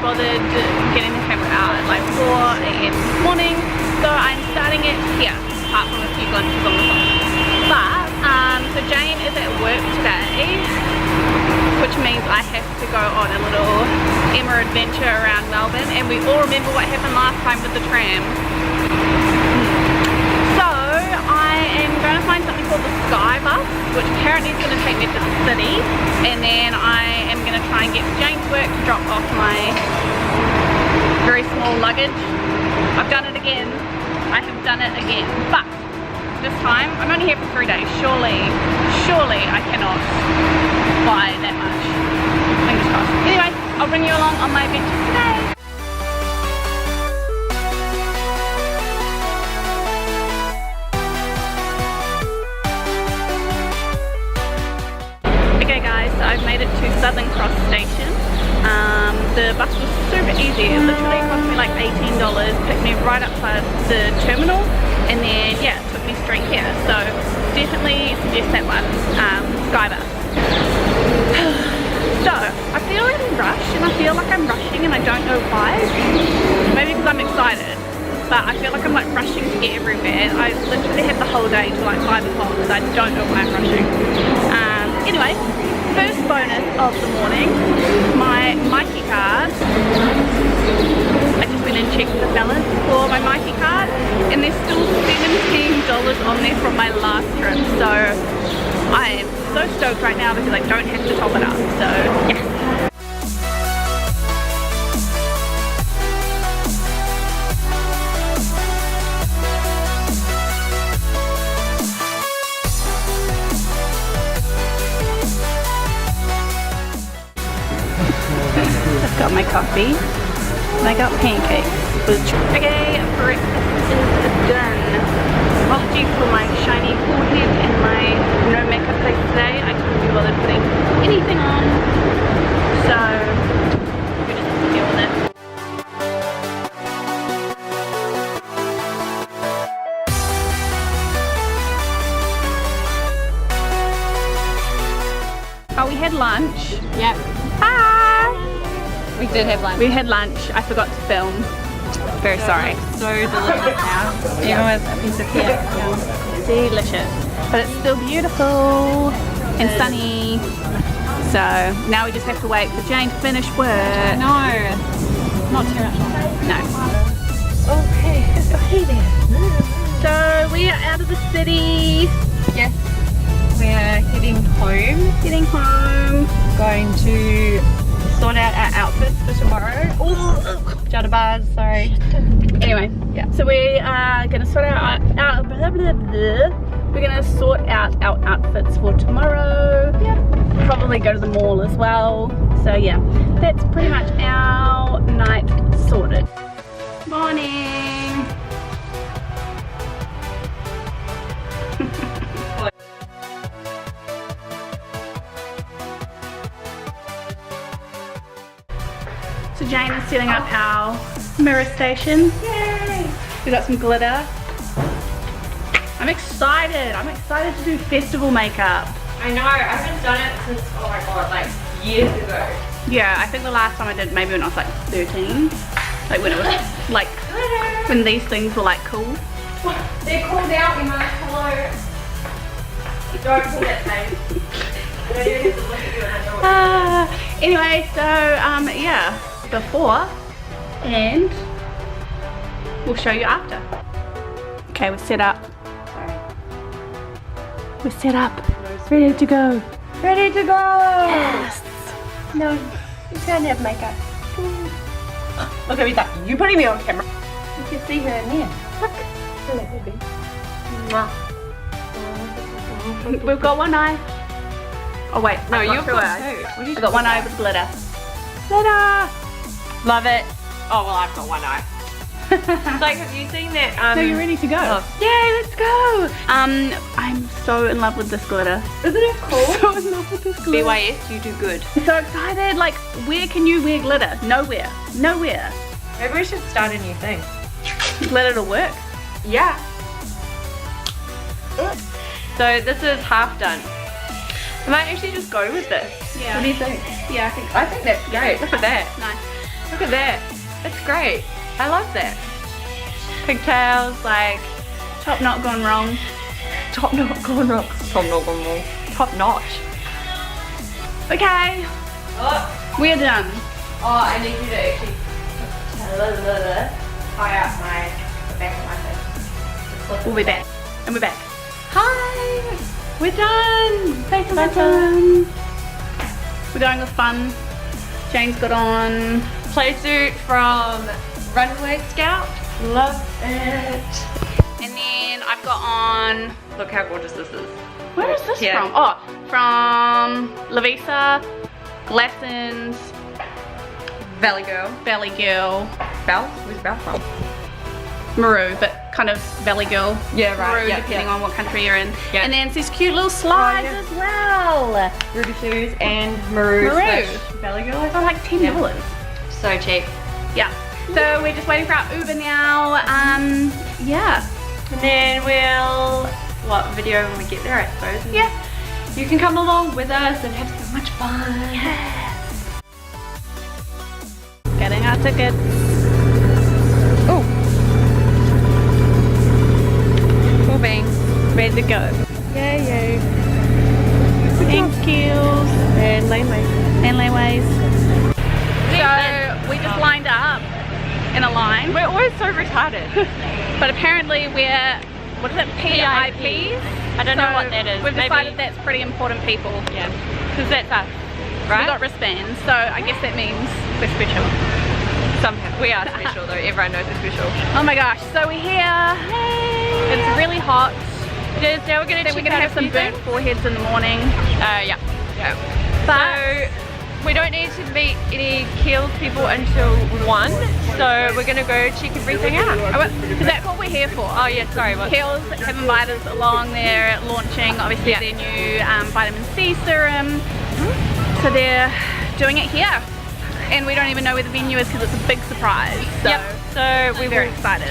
bothered getting the camera out at like 4 AM this morning, so I'm starting it here, apart from a few glimpses on the phone. But, so Jane is at work today, which means I have to go on a little Emma adventure around Melbourne, and we all remember what happened last time with the tram. So I am going to find something called the Sky Bus, which apparently is going to take me to the city, and then I am going to try and get to Jane's work to drop off my very small luggage. I've done it again. I have done it again, but this time I'm only here for 3 days. Surely I cannot buy that much. Fingers crossed. Anyway, I'll bring you along on my adventure today. Okay guys, so I've made it to Southern Cross Station. The bus was super easy. It literally cost me like $18, picked me right outside the terminal, and then yeah, it took me straight here. So definitely suggest that one, Sky Bus. So I feel really rushed, and I feel like I'm rushing, and I don't know why. Maybe because I'm excited, but I feel like I'm like rushing to get everywhere. I literally have the whole day till like 5 o'clock, so I don't know why I'm rushing. Anyway, first bonus of the morning, my Mikey card. I just went and checked the balance for my Mikey card, and there's still $17 on there from my last trip, so I am so stoked right now because I don't have to top it up, so yes. I've got my coffee and I got pancakes. Okay, breakfast is done. Apologies for my shiny forehead and my no makeup face today. I couldn't be bothered putting anything on, so we just have to deal with it. Oh, we had lunch. Yep. Hi! We did have lunch. We had lunch. I forgot to film. Very sorry. So delicious now. Even with a piece of cake. Delicious. But it's still beautiful and sunny. So now we just have to wait for Jane to finish work. No. Not too much longer. No. Okay. Oh, hey there. So we are out of the city. Yes. We're heading home. Getting home. Going to sort out our outfits for tomorrow. Oh, judder bars, sorry. Anyway, yeah. So we are gonna sort out we're gonna sort out our outfits for tomorrow. Yep. Probably go to the mall as well. So yeah, that's pretty much our night sorted. Morning. So Jane is setting up our mirror station. Yay! We got some glitter. I'm excited. I'm excited to do festival makeup. I know, I haven't done it since, oh my god, like years ago. Yeah, I think the last time I did maybe when I was like 13. Like when it was like, Glitter! when these things were like cool. They're called out, Emma. Hello. Don't pull that face. I don't even have to look at you and I know what Anyway, so yeah, before and we'll show you after. Okay, we're set up. We're set up. Ready to go. Ready to go! Yes. No, you can't have makeup. Look at me, that. You putting me on camera. You can see her in there. Look. Hello, baby. Mwah. We've got one eye. Oh wait, No, I've got you've two got eyes. two. What are you I've got one eye with glitter. Glitter! Love it. Oh well, I've got one eye. Like, have you seen that? No, you're ready to go. Oh. Yay, let's go! I'm so in love with this glitter. Isn't it cool? So in love with this glitter. BYS, you do good. I'm so excited. Like, where can you wear glitter? Nowhere. Nowhere. Maybe we should start a new thing. Glitter to work. Yeah. So this is half done. I might actually just go with this. Yeah. What do you think? Yeah, I think so. I think that's great. Look at that. Nice. Look at that. That's great. I love that. Pigtails, like Top knot gone wrong. top knot gone wrong. Top knot gone wrong. Top notch. Okay, Oh, we're done. I need you to actually tie out the back of my face. We'll be back. And we're back. Hi! We're done! Face We're done. We're going with fun. Jane's got on. Play suit from Runway Scout. Love it. And then I've got on. Look how gorgeous this is. Where is this Yeah. from? Oh, from Lavisa, Glassons, Valley Girl. Valley Girl, Belle? Where's Belle from? Maru, but kind of Valley Girl. Yeah, right. Maru, Yeah, depending yeah. on what country you're in. Yeah. And then it's these cute little slides yeah. as well. Ruby shoes and Maru. Maru. Valley Girl. I For like $10. Yeah. So cheap. Yeah. So we're just waiting for our Uber now. Yeah. And then we'll video when we get there, I suppose. And Yeah. you can come along with us and have so much fun. Yes. Getting our tickets. Oh. Cool beans. Ready to go. Yay. And Kiehls. And Laneway. And Laneways. So we just lined up in a line. We're always so retarded. But apparently we're, what is it, PIPs? I don't know what that is. We've Maybe- decided that's pretty important people. Yeah. Because that's us, We've right? got wristbands, so I guess that means we're special. Somehow. We are special though. Everyone knows we're special. Oh my gosh, so we're here. Yay! It's really hot. It is. Now we're going to Then we're gonna have some burnt foreheads in the morning. Yeah. But So we don't need to meet any Kiehls people until 1. So we're going to go check everything out. because that's what we're here for. Oh yeah, sorry. What? Kiehls have invited us along. They're launching obviously Yeah. their new vitamin C serum. So they're doing it here. And we don't even know where the venue is because it's a big surprise. So Yep. So we're very excited.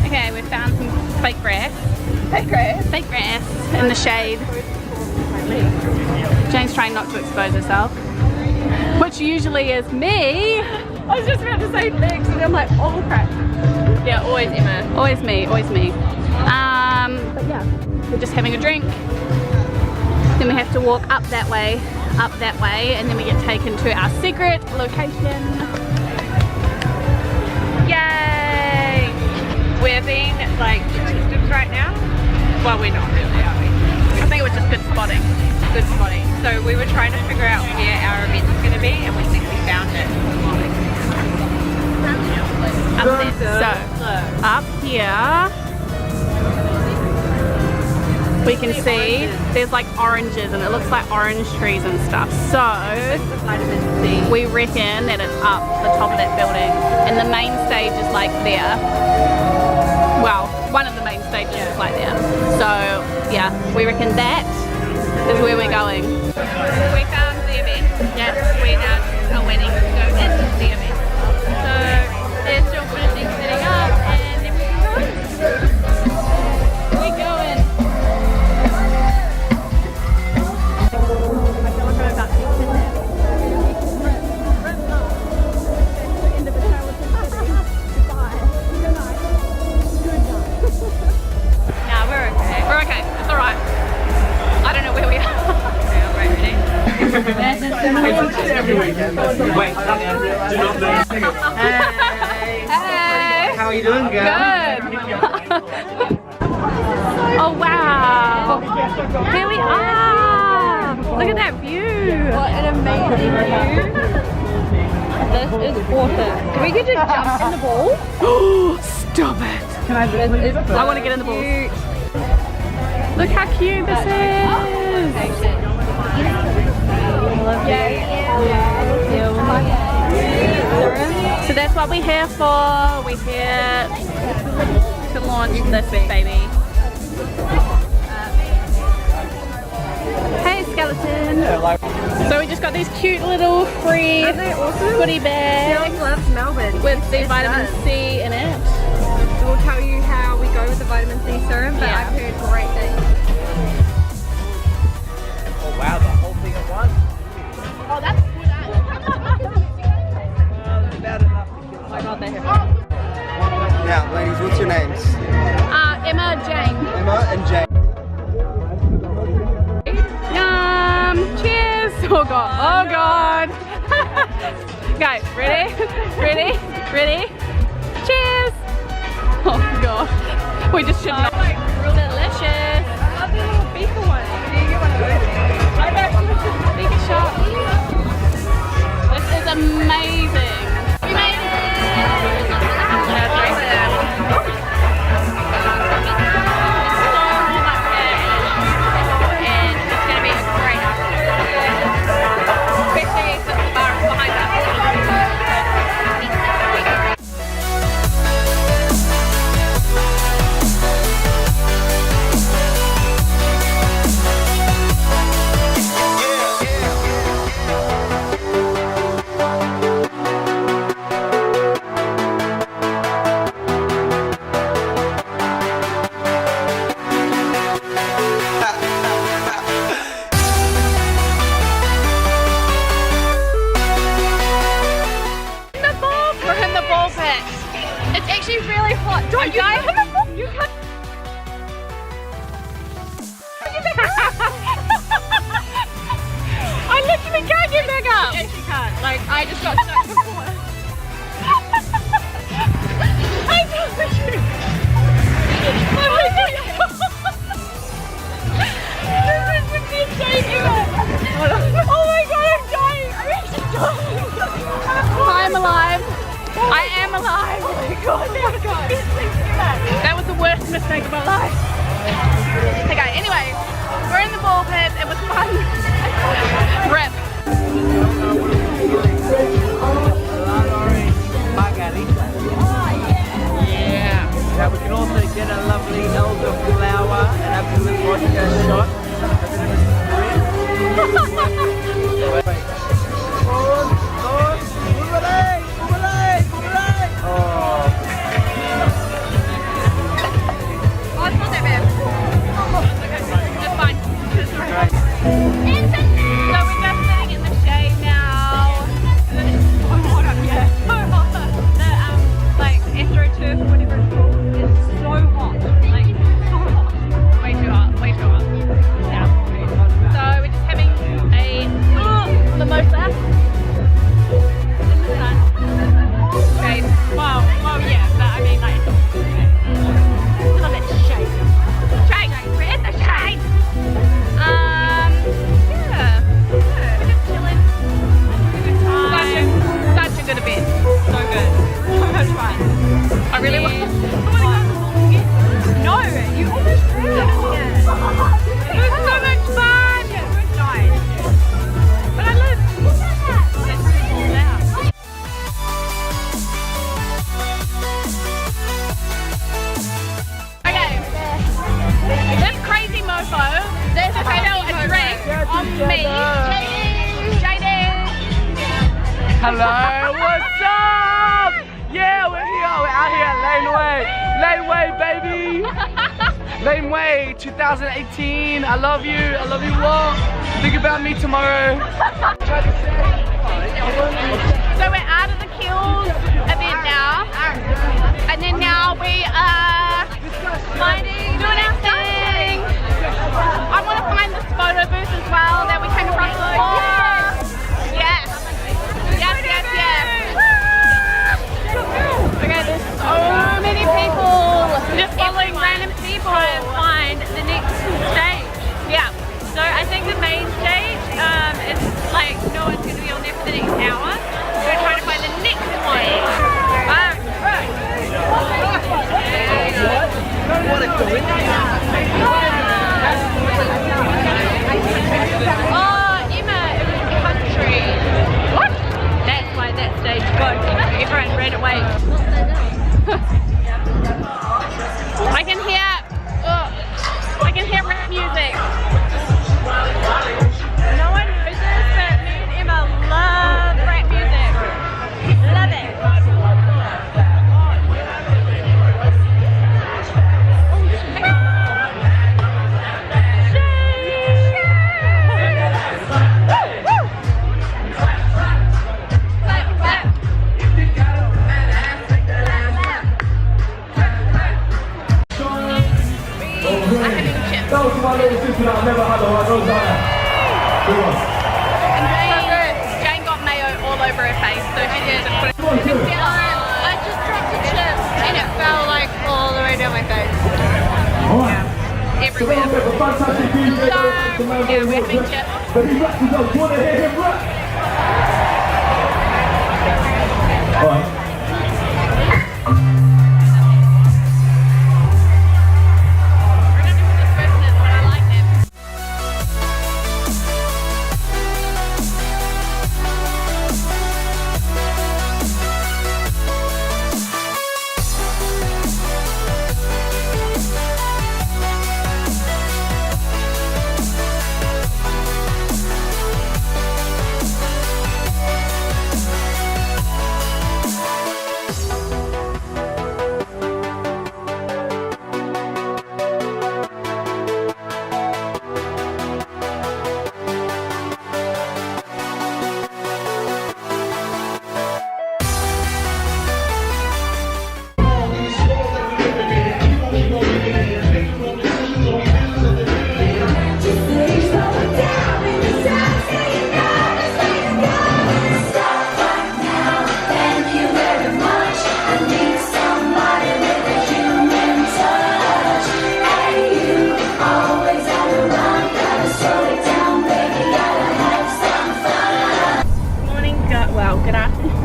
Okay, we found some fake grass. Fake grass. Fake grass in the shade. Jane's trying not to expose herself, which usually is me. I was just about to say legs and I'm like, oh crap. Yeah, always Emma. Always me, always me. But yeah, we're just having a drink. Then we have to walk up that way, and then we get taken to our secret location. Yay! We're being like detectives right now. Well, we're not really, are we? I think it was just good spotting. Good spotting. So we were trying to figure out where our event is going to be, and we think we found it. Up there. So, up here, we can see there's like oranges, and it looks like orange trees and stuff. So, Vitamin C. we reckon that it's up the top of that building, and the main stage is like there. Well, one of the main stages is like there. So yeah, we reckon that is where we're going. We found the event. Yes, we now are waiting to go into the event. So they're still finishing setting up, and then we can go. We're going. Nah, we're okay. We're okay. It's all right. I don't know where we are. Okay, all right, ready? Every weekend. Wait, do not leave. Hey. How are you doing, girl? Good. Oh wow. Here we are. Look at that view. What an amazing view. This is water. Do we get to jump in the ball? Stop it. Can I I want to get in the balls. Look how cute this is. So that's what we're here for. We're here to launch this baby. Hey skeleton. So we just got these cute little free goodie bags Kiehls loves Melbourne. with the vitamin C in it. We'll tell you how we go with the vitamin C serum, but Yeah. I've heard great things. Oh wow, the whole thing at once. Oh, that's good. out, ladies. What's your names? Emma, Jane. Emma and Jane. Cheers! Oh god, oh god! Guys, ready? Ready? Ready? Cheers! Oh god, we just should not. Delicious! I love the little beaker one. Do you get one of those? Beaker shot. This is amazing. We made it! It's actually really hot. Don't you guys? You can't. I literally can't get back up. You actually can't. Like I just got stuck before. I told you. Oh my god. This is insane. Oh my god, I'm dying. I'm actually dying. I'm alive. I am alive! Oh my god, that was the worst mistake of my life. Okay, anyway, we're in the ball pit, it was fun. Rip. Yeah. Now we can also get a lovely elderflower and have a little vodka shot. Hello, what's up? Yeah, we're out here at Laneway, baby. Laneway 2018, I love you all. Think about me tomorrow. So we're out of the Kiehls event now, and then now we are doing our thing. I want to find this photo booth as well that we came across before. Yes. Okay, there's so many people. Just following random people. Try and find the next stage. Yeah. So I think the main stage is like no one's going to be on there for the next hour. We're trying to find the next one. What a coincidence. Oh, Emma, it was country. What? That's why that stage goes. Everyone ran away. I can hear rap music. No one knows this, but me and Emma love rap music. Love it. little sister that I never had, alright, goes like that. Good one. Jane got mayo all over her face, so she did. I just dropped a chip and it fell like all the way down my face. Alright. Everywhere. So, fantastic DJ. Yeah, we're having chips. But he raps his own. Do you want to hear him rap? Alright.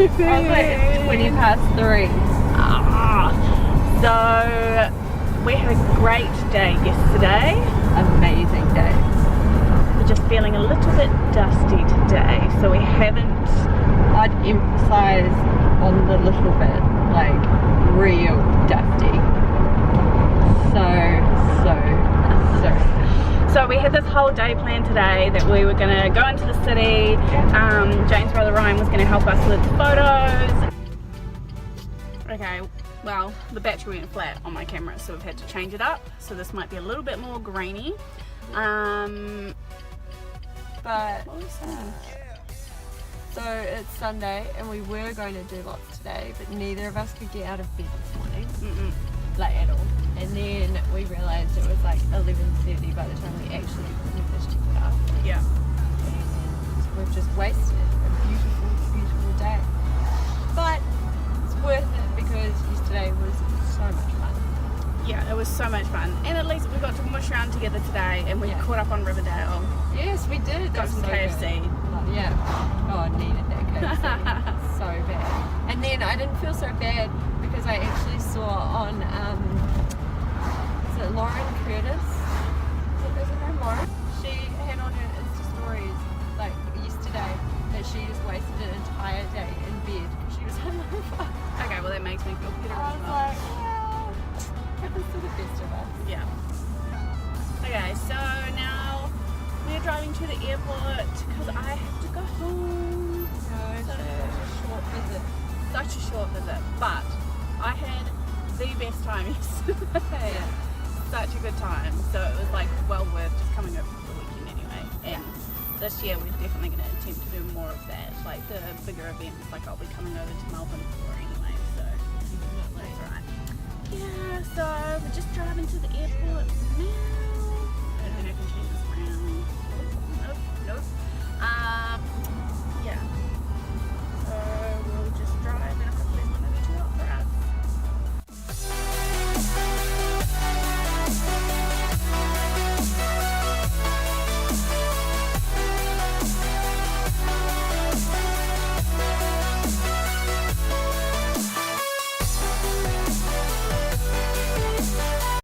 I was like, it's 20 past 3. So we had a great day yesterday. Amazing day. We're just feeling a little bit dusty today, so we haven't. I'd emphasize on the little bit, like real dusty. So we had this whole day planned today that we were going to go into the city. Jane's brother Ryan was going to help us with photos. Okay, well, the battery went flat on my camera, so we've had to change it up. So this might be a little bit more grainy. But so it's Sunday and we were going to do lots today, but neither of us could get out of bed this morning. Like at all. And then we realised it was like 11:30 by the time we actually finished it up. Yeah. So we've just wasted a beautiful, beautiful day. But it's worth it because yesterday was so much fun. Yeah, it was so much fun. And at least we got to mush around together today and we caught up on Riverdale. Yes, we did. Got some KFC. Yeah. Oh, I needed that KFC. So bad. And then I didn't feel so bad because I actually saw on Lauren Curtis. Is her name Lauren? She had on her Insta stories like yesterday that she just wasted an entire day in bed because she was hungover. Okay, well that makes me feel better I as was well. like, well, happens to the best of us. Yeah. Okay, so now we're driving to the airport because I have to go home. No, So a short visit. such a short visit, but I had the best time yesterday. Yeah. Such a good time, so it was like well worth just coming over for the weekend anyway. And this year we're definitely going to attempt to do more of that, like the bigger events, like I'll be coming over to Melbourne for anyway, so that's right. Yeah, so we're just driving to the airport now.